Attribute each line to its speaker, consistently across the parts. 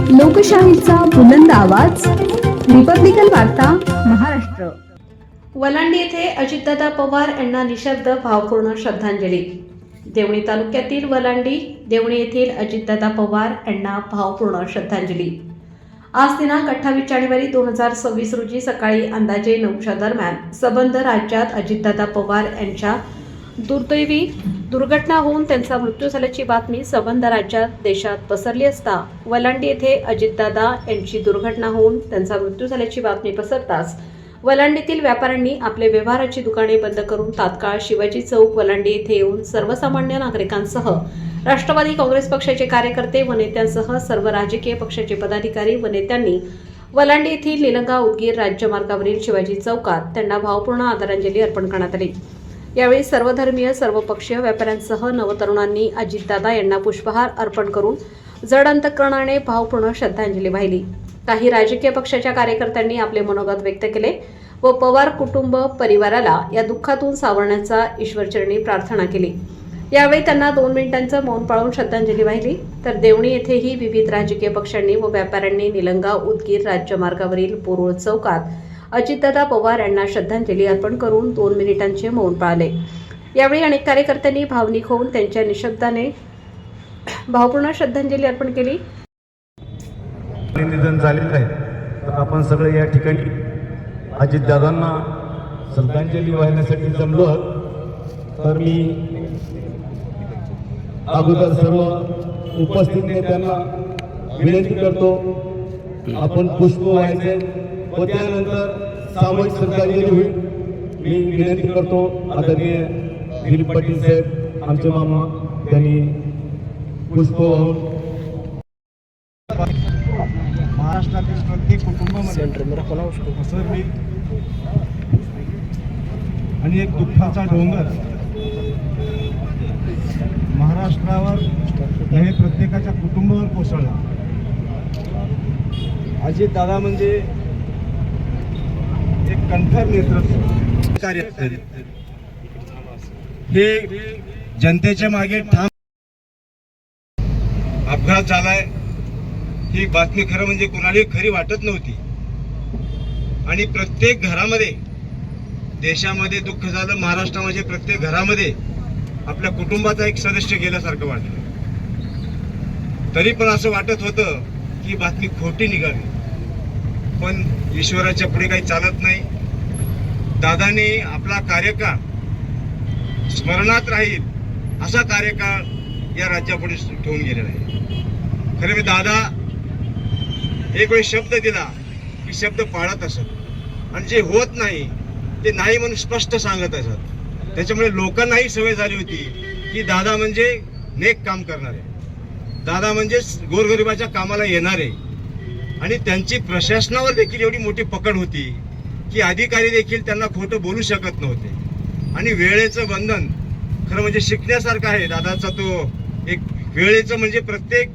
Speaker 1: लोकशाहीचा बुलंद आवाज, रिपब्लिकन वार्ता, महाराष्ट्र।
Speaker 2: वलांडी येथे अजितदादा पवार यांना निःशब्द भावपूर्ण श्रद्धांजली। देवणी तालुक्यातील वलांडी देवणी येथील अजितदादा पवार यांना भावपूर्ण श्रद्धांजली। आज दिनांक 28 जानेवारी 2026 रोजी सकाळी अंदाजे 9च्या दरम्यान सबंध राज्यात अजितदादा पवार यांच्या दुर्दैवी दुर्घटना होऊन त्यांचा मृत्यू झाल्याची बातमी सबंध राज्यात देशात पसरली असता वलांडी येथे अजितदादा यांची दुर्घटना होऊन त्यांचा मृत्यू झाल्याची बातमी पसरताच वलांडीतील व्यापाऱ्यांनी आपले व्यवहाराची दुकाने बंद करून तात्काळ शिवाजी चौक वलांडी येथे येऊन सर्वसामान्य नागरिकांसह राष्ट्रवादी काँग्रेस पक्षाचे कार्यकर्ते व नेत्यांसह सर्व राजकीय पक्षाचे पदाधिकारी व नेत्यांनी वलांडी येथील निलंगा उदगीर राज्यमार्गावरील शिवाजी चौकात त्यांना भावपूर्ण आदरांजली अर्पण करण्यात आली। यावेळी सर्वधर्मीय सर्वपक्षीय व्यापाऱ्यांसह नवतरुणांनी अजितदादा यांना पुष्पहार अर्पण करून जड अंतःकरणाने भावपूर्ण श्रद्धांजली वाहिली। काही राजकीय पक्षाच्या कार्यकर्त्यांनी आपले मनोगत व्यक्त केले व पवार कुटुंब परिवाराला या दुःखातून सावरण्याचा ईश्वरचरणी प्रार्थना केली। यावेळी त्यांना 2 मिनिटांचं मौन पाळून श्रद्धांजली वाहिली। तर देवणी येथेही विविध राजकीय पक्षांनी व व्यापाऱ्यांनी निलंगा उदगीर राज्यमार्गावरील बोरुळ चौकात अजितदादा पवार यांना श्रद्धांजली अर्पण करून 2 मिनिटांचे मौन पाळले। यावेळी अनेक कार्यकर्त्यांनी भावनिक होऊन त्यांच्या निःशब्दाने भावपूर्ण श्रद्धांजली अर्पण केली।
Speaker 3: निधन झालेलं आहे तर आपण सगळे या ठिकाणी अजितदादांना श्रद्धांजली वाहण्यासाठी जमलो आहोत। तर मी अगोदर सर्व उपस्थित नेत्यांना विनंती करतो आपण पुष्प वाहायचे व त्यानंतर सामूहिक श्रद्धांजली होईल। मी विनंती करतो आदरणीय दिलीप पाटील साहेब आमचे मामा त्यांनी पुष्प वाहून महाराष्ट्रातील प्रत्येक कुटुंबामध्ये पसरली आणि एक दुःखाचा डोंगर महाराष्ट्रावर हे प्रत्येकाच्या कुटुंबावर कोसळला। अजितदादा म्हणजे एक कंठर नेतृत्व कार्य हे जनतेच्या मागे ठाम। अपघात झालाय ही बातमी खरं म्हणजे कुणालाही खरी वाटत नव्हती आणि प्रत्येक घरामध्ये देशामध्ये दुःख झालं। महाराष्ट्रामध्ये प्रत्येक घरामध्ये आपल्या कुटुंबाचा एक सदस्य गेल्यासारखं वाटलं। तरी पण असं वाटत होतं की बातमी खोटी निघाली, पण ईश्वराच्या पुढे काही चालत नाही। दादाने आपला कार्यकाळ स्मरणात राहील असा कार्यकाळ या राज्यापुढे ठेवून गेलेला आहे। खरे मी दादा एक वेळ शब्द दिला की शब्द पाळत असत आणि जे होत नाही ते नाही म्हणून स्पष्ट सांगत असत। त्याच्यामुळे लोकांनाही सवय झाली होती की दादा म्हणजे नेक काम करणारे, दादा म्हणजे गोरगरिबाच्या कामाला येणारे आणि त्यांची प्रशासनावर देखील एवढी मोठी पकड होती की अधिकारी देखील त्यांना खोटं बोलू शकत नव्हते। आणि वेळेचं बंधन खरं म्हणजे शिकण्यासारखं आहे। दादाचा तो एक वेळेचं म्हणजे प्रत्येक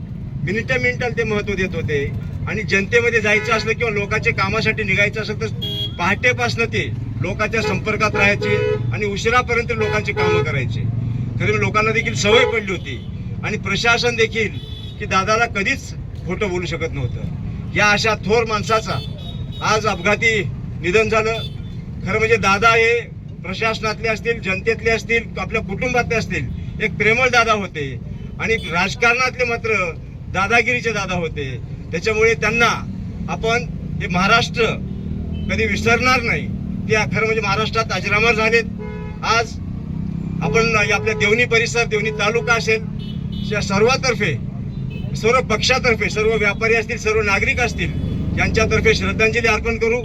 Speaker 3: मिनिटाला ते महत्त्व देत होते आणि जनतेमध्ये जायचं असलं किंवा लोकांच्या कामासाठी निघायचं असलं तर पहाटेपासून ते लोकांच्या संपर्कात राहायचे आणि उशिरापर्यंत लोकांची कामं करायचे। खरं लोकांना देखील सवय पडली होती आणि प्रशासन देखील की दादाला कधीच खोटं बोलू शकत नव्हतं। या अशा थोर माणसाचा आज अपघाती निधन झालं। खरं म्हणजे दादा हे प्रशासनातले असतील, जनतेतले असतील, आपल्या कुटुंबातले असतील एक प्रेमळ दादा होते आणि राजकारणातले मात्र दादागिरीचे दादा होते। त्याच्यामुळे त्यांना आपण हे महाराष्ट्र कधी विसरणार नाही। ते खरं म्हणजे महाराष्ट्रात अजरामर झालेत। आज आपण आपल्या देवणी परिसर, देवणी तालुका असेल, सर्वातर्फे सर्व पक्षातर्फे सर्व व्यापारी असतील, सर्व नागरिक असतील यांच्यातर्फे श्रद्धांजली अर्पण करू।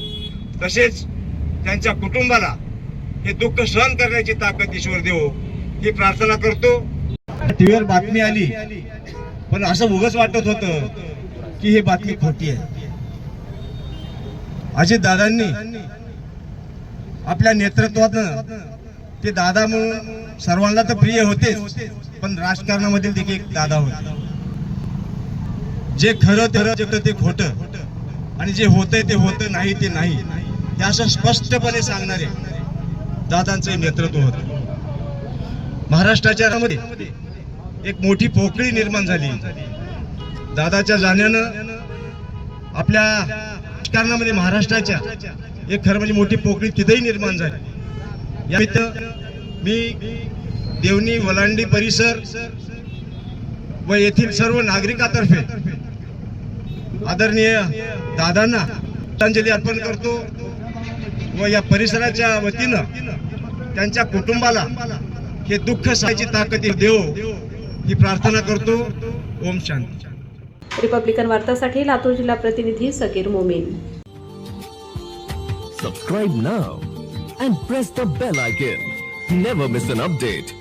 Speaker 3: तसेच त्यांच्या कुटुंबाला हे दुःख सहन करण्याची ताकद ईश्वर देवो ही प्रार्थना करतो। टीव्हीवर बातमी आली पण असं उगाच वाटत होतं की ही बातमी खोटी आहे। अजितदादांनी आपल्या नेतृत्वात ते दादा म्हणून सर्वांना तर प्रिय होतेच, पण राजकारणामधील देखील एक दादा होते जे खरं ते खोटं आणि जे होतंय ते होतं, नाही ते नाही हे असं स्पष्टपणे सांगणारे दादांचं नेतृत्व होतं। महाराष्ट्राच्या मध्ये एक मोठी पोकळी निर्माण झाली। दादाच्या जाण्यानं आपल्या राजकारणामध्ये महाराष्ट्राच्या एक खरं म्हणजे मोठी पोकळी तिथेही निर्माण झाली. यानिमित्त मी देवणी वलांडी परिसर व येथील सर्व नागरिकांतर्फे आदरणीय दादांना श्रद्धांजली अर्पण करतो व या परिसराच्या वतीनं त्यांच्या कुटुंबाला हे दुःख सहायची ताकद देव ही प्रार्थना करतो. ओम शांती.
Speaker 2: रिपब्लिकन वार्तासाठी लातूर जिल्हा प्रतिनिधी Sakir Momin.
Speaker 4: Subscribe now and press the bell icon. Never miss an update.